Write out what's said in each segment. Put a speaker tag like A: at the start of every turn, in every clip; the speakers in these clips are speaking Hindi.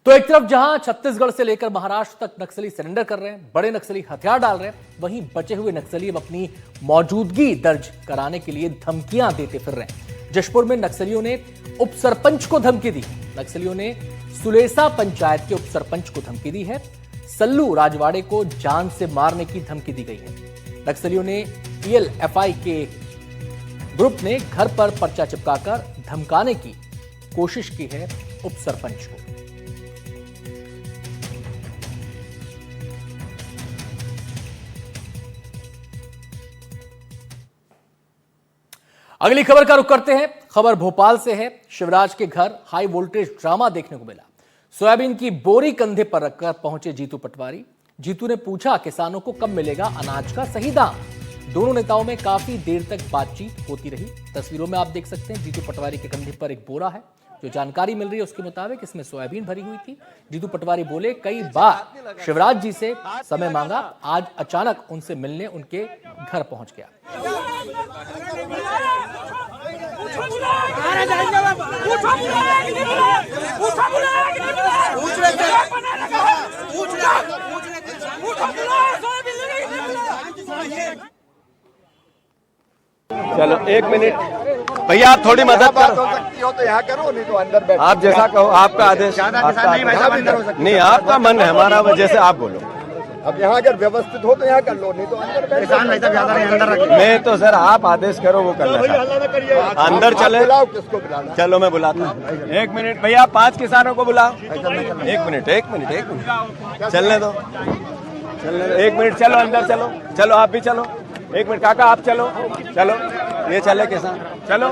A: तो एक तरफ जहां छत्तीसगढ़ से लेकर महाराष्ट्र तक नक्सली सरेंडर कर रहे हैं, बड़े नक्सली हथियार डाल रहे हैं, वहीं बचे हुए नक्सली अब अपनी मौजूदगी दर्ज कराने के लिए धमकियां देते फिर रहे हैं। जशपुर में नक्सलियों ने उप सरपंच को धमकी दी। नक्सलियों ने सुलेसा पंचायत के उप सरपंच को धमकी दी है। सल्लू राजवाड़े को जान से मारने की धमकी दी गई है। नक्सलियों ने PLFI के ग्रुप ने घर पर पर्चा चिपकाकर धमकाने की कोशिश की है उप सरपंच को। अगली खबर का रुख करते हैं। खबर भोपाल से है। शिवराज के घर हाई वोल्टेज ड्रामा देखने को मिला। सोयाबीन की बोरी कंधे पर रखकर पहुंचे जीतू पटवारी। जीतू ने पूछा किसानों को कब मिलेगा अनाज का सही दाम। दोनों नेताओं में काफी देर तक बातचीत होती रही। तस्वीरों में आप देख सकते हैं जीतू पटवारी के कंधे पर एक बोरा है। जो जानकारी मिल रही है उसके मुताबिक इसमें सोयाबीन भरी हुई थी। जीतू पटवारी बोले कई बार शिवराज जी से समय मांगा, आज अचानक उनसे मिलने उनके घर पहुंच गया।
B: चलो 1 मिनट भैया, आप थोड़ी मदद करो
C: तो यहाँ करो, नहीं तो अंदर बैठो।
B: आप जैसा कहो, आपका आदेश। नहीं, आपका मन है, हमारा जैसे आप बोलो।
C: अब यहाँ अगर व्यवस्थित हो तो यहाँ कर लो, नहीं तो अंदर बैठो।
B: मैं तो सर आप आदेश करो वो करना चाहता। अंदर चले,
C: बुलाओ, किसको बुलाना?
B: चलो मैं बुलाता हूँ। 1 मिनट भैया, 5 किसानों को बुलाओ। 1 मिनट चलने दो, 1 मिनट चलो, अंदर चलो, चलो आप भी चलो। 1 मिनट काका, आप चलो, ये चले किसान, चलो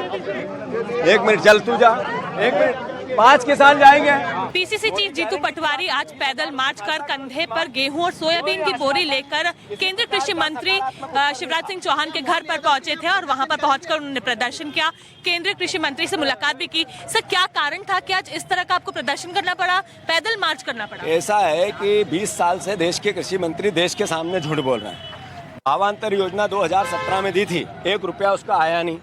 B: 1 मिनट, चल तू जा। 1 मिनट, 5 किसान जाएंगे।
D: PCC चीफ जीतू पटवारी आज पैदल मार्च कर कंधे पर गेहूं और सोयाबीन की बोरी लेकर केंद्रीय कृषि मंत्री शिवराज सिंह चौहान के घर पर पहुंचे थे और वहां पर पहुंचकर उन्होंने प्रदर्शन किया। केंद्रीय कृषि मंत्री से मुलाकात भी की। सर, क्या कारण था कि आज इस तरह का आपको प्रदर्शन करना पड़ा, पैदल मार्च करना पड़ा?
B: ऐसा है कि 20 साल से देश के कृषि मंत्री देश के सामने झूठ बोल रहे हैं। भावांतर योजना 2017 में दी थी, 1 रुपया उसका आया नहीं।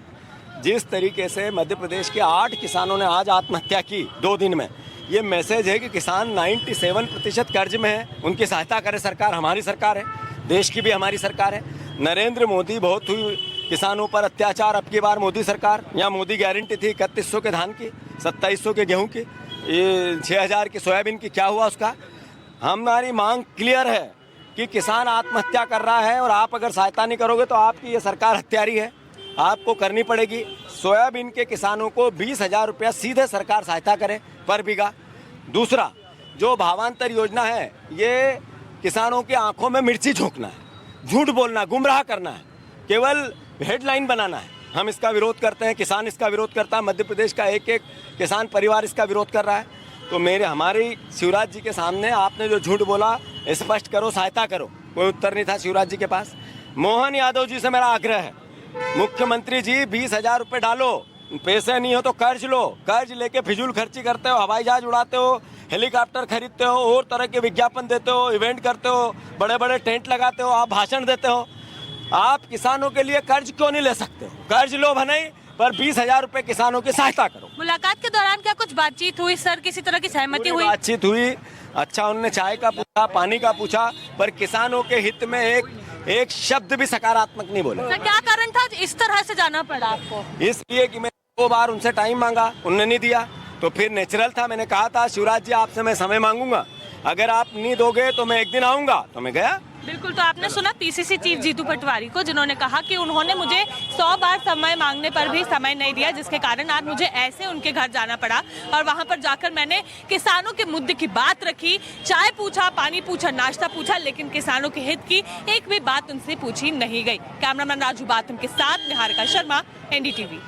B: जिस तरीके से मध्य प्रदेश के 8 किसानों ने आज आत्महत्या की 2 दिन में, ये मैसेज है कि किसान 97% कर्ज में है। उनकी सहायता करे सरकार, हमारी सरकार है, देश की भी हमारी सरकार है। नरेंद्र मोदी बहुत हुई किसानों पर अत्याचार, अब की बार मोदी सरकार। यहाँ मोदी गारंटी थी 3100 के धान की, 2700 के गेहूँ की, ये 6000 की सोयाबीन की, क्या हुआ उसका? हमारी मांग क्लियर है कि किसान आत्महत्या कर रहा है और आप अगर सहायता नहीं करोगे तो आपकी ये सरकार हत्यारी है, आपको करनी पड़ेगी। सोयाबीन के किसानों को 20,000 रुपया सीधे सरकार सहायता करे पर बीघा। दूसरा, जो भावांतर योजना है, ये किसानों की आंखों में मिर्ची झोंकना है, झूठ बोलना, गुमराह करना है, केवल हेडलाइन बनाना है। हम इसका विरोध करते हैं, किसान इसका विरोध करता है, मध्य प्रदेश का एक एक किसान परिवार इसका विरोध कर रहा है। तो हमारी शिवराज जी के सामने आपने जो झूठ बोला, स्पष्ट करो, सहायता करो। कोई उत्तर नहीं था शिवराज जी के पास। मोहन यादव जी से मेरा आग्रह है, मुख्यमंत्री जी 20,000 रुपये डालो, पैसे नहीं हो तो कर्ज लो। कर्ज लेके फिजूल खर्ची करते हो, हवाई जहाज उड़ाते हो, हेलीकॉप्टर खरीदते हो, और तरह के विज्ञापन देते हो, इवेंट करते हो, बड़े बड़े टेंट लगाते हो, आप भाषण देते हो। आप किसानों के लिए कर्ज क्यों नहीं ले सकते हो? कर्ज लो भले, पर 20,000 रुपये किसानों की सहायता करो।
D: मुलाकात के दौरान क्या कुछ बातचीत हुई सर? किसी तरह की सहमति हुई?
B: बातचीत हुई। अच्छा, उन्होंने चाय का पूछा, पानी का पूछा, पर किसानों के हित में एक शब्द भी सकारात्मक नहीं बोले।
D: सर, क्या कारण था इस तरह से जाना पड़ा आपको?
B: इसलिए कि मैं 2 बार उनसे टाइम मांगा, उन्होंने नहीं दिया, तो फिर नेचुरल था। मैंने कहा था शिवराज जी आपसे मैं समय मांगूंगा, अगर आप नहीं दोगे तो मैं एक दिन आऊंगा, तो मैं गया।
D: बिल्कुल। तो आपने सुना PCC चीफ जीतू पटवारी को, जिन्होंने कहा कि उन्होंने मुझे 100 बार समय मांगने पर भी समय नहीं दिया, जिसके कारण आज मुझे ऐसे उनके घर जाना पड़ा और वहां पर जाकर मैंने किसानों के मुद्दे की बात रखी, चाय पूछा, पानी पूछा, नाश्ता पूछा, लेकिन किसानों के हित की एक भी बात उनसे पूछी नहीं गई। कैमरामैन राजू बाथम के साथ निहारिका शर्मा, NDTV।